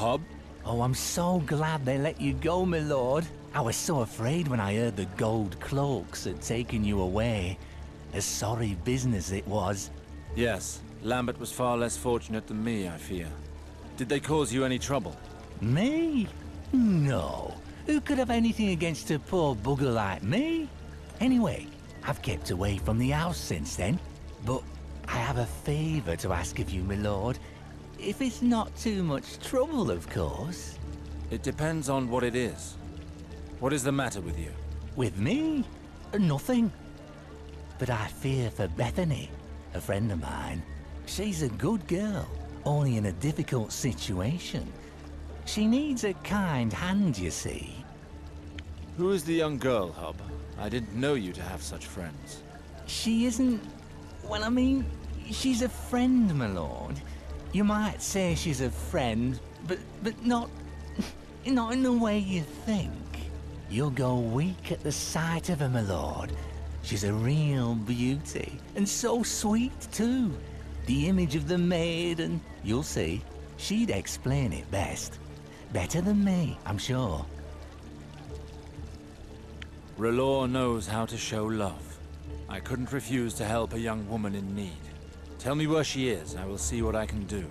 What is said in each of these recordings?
Hob? Oh, I'm so glad they let you go, my lord. I was so afraid when I heard the gold cloaks had taken you away. A sorry business it was. Yes, Lambert was far less fortunate than me, I fear. Did they cause you any trouble? Me? No. Who could have anything against a poor bugger like me? Anyway, I've kept away from the house since then. But I have a favour to ask of you, my lord. If it's not too much trouble, of course. It depends on what it is. What is the matter with you? With me? Nothing. But I fear for Bethany, a friend of mine. She's a good girl, only in a difficult situation. She needs a kind hand, you see. Who is the young girl, Hub? I didn't know you to have such friends. She isn't... well, I mean, she's a friend, my lord. You might say she's a friend, but not... not in the way you think. You'll go weak at the sight of her, my lord. She's a real beauty, and so sweet too. The image of the maid, and you'll see, she'd explain it best. Better than me, I'm sure. R'hllor knows how to show love. I couldn't refuse to help a young woman in need. Tell me where she is, I will see what I can do.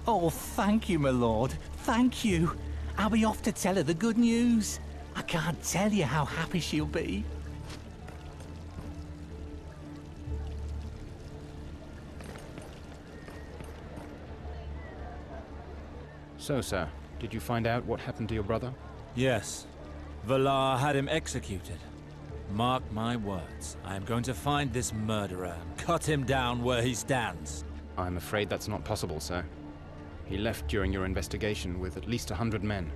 Oh, thank you, my lord. Thank you. I'll be off to tell her the good news. I can't tell you how happy she'll be. So, sir, did you find out what happened to your brother? Yes. Valar had him executed. Mark my words, I am going to find this murderer and cut him down where he stands. I'm afraid that's not possible, sir. He left during your investigation with at least 100 men.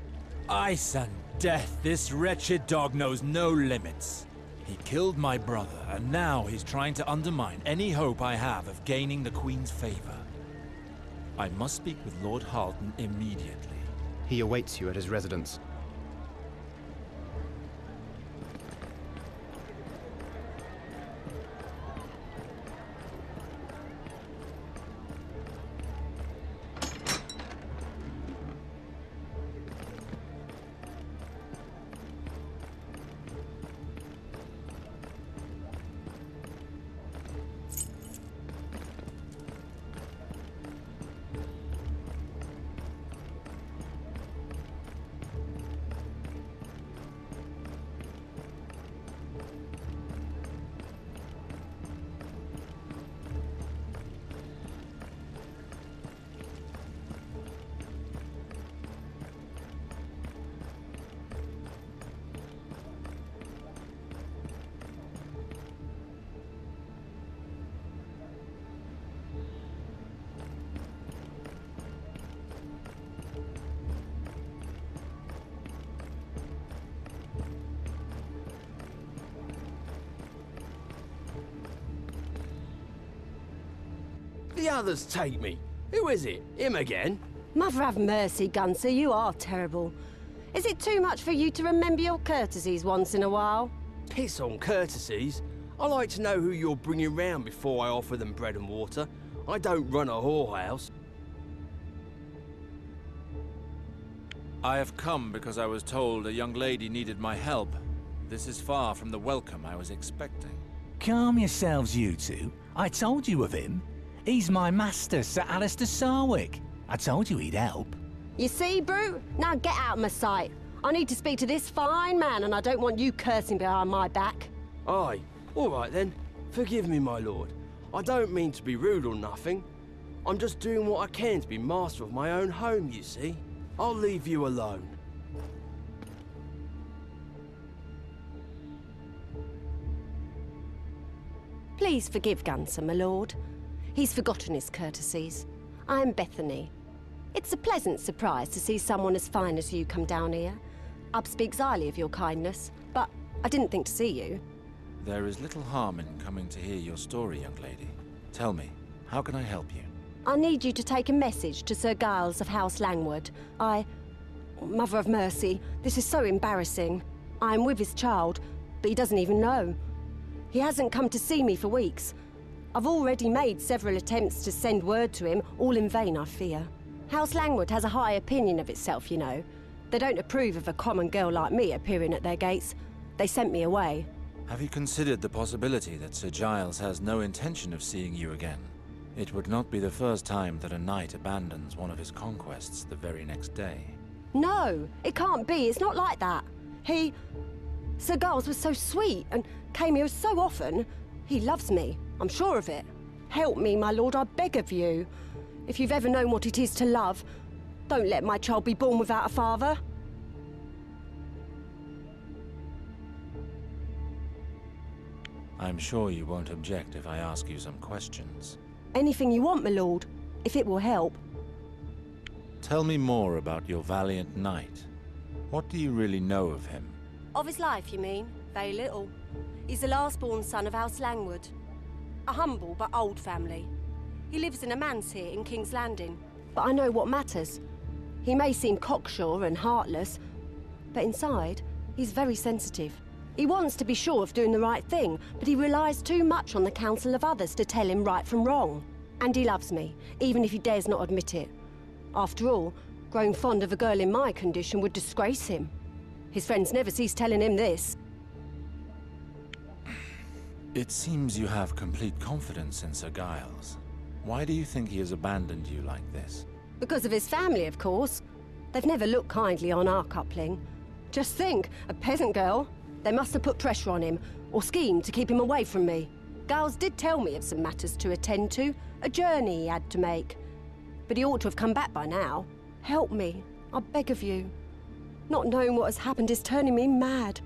Ice and death, this wretched dog knows no limits. He killed my brother, and now he's trying to undermine any hope I have of gaining the Queen's favor. I must speak with Lord Halton immediately. He awaits you at his residence. The others take me. Who is it? Him again? Mother have mercy, Gunser, you are terrible. Is it too much for you to remember your courtesies once in a while? Piss on courtesies. I like to know who you're bringing round before I offer them bread and water. I don't run a whorehouse. I have come because I was told a young lady needed my help. This is far from the welcome I was expecting. Calm yourselves, you two. I told you of him. He's my master, Sir Alistair Sarwick. I told you he'd help. You see, Brute? Now get out of my sight. I need to speak to this fine man, and I don't want you cursing behind my back. Aye, all right then. Forgive me, my lord. I don't mean to be rude or nothing. I'm just doing what I can to be master of my own home, you see. I'll leave you alone. Please forgive Gunser, my lord. He's forgotten his courtesies. I am Bethany. It's a pleasant surprise to see someone as fine as you come down here. Ub speaks highly of your kindness, but I didn't think to see you. There is little harm in coming to hear your story, young lady. Tell me, how can I help you? I need you to take a message to Sir Giles of House Langwood. Mother of mercy, this is so embarrassing. I am with his child, but he doesn't even know. He hasn't come to see me for weeks. I've already made several attempts to send word to him, all in vain, I fear. House Langwood has a high opinion of itself, you know. They don't approve of a common girl like me appearing at their gates. They sent me away. Have you considered the possibility that Sir Giles has no intention of seeing you again? It would not be the first time that a knight abandons one of his conquests the very next day. No, it can't be. It's not like that. Sir Giles was so sweet and came here so often. He loves me, I'm sure of it. Help me, my lord, I beg of you. If you've ever known what it is to love, don't let my child be born without a father. I'm sure you won't object if I ask you some questions. Anything you want, my lord, if it will help. Tell me more about your valiant knight. What do you really know of him? Of his life, you mean? Very little. He's the last-born son of House Langwood. A humble but old family. He lives in a manse here in King's Landing. But I know what matters. He may seem cocksure and heartless, but inside, he's very sensitive. He wants to be sure of doing the right thing, but he relies too much on the counsel of others to tell him right from wrong. And he loves me, even if he dares not admit it. After all, growing fond of a girl in my condition would disgrace him. His friends never cease telling him this. It seems you have complete confidence in Sir Giles. Why do you think he has abandoned you like this? Because of his family, of course. They've never looked kindly on our coupling. Just think, a peasant girl. They must have put pressure on him, or schemed to keep him away from me. Giles did tell me of some matters to attend to, a journey he had to make. But he ought to have come back by now. Help me, I beg of you. Not knowing what has happened is turning me mad.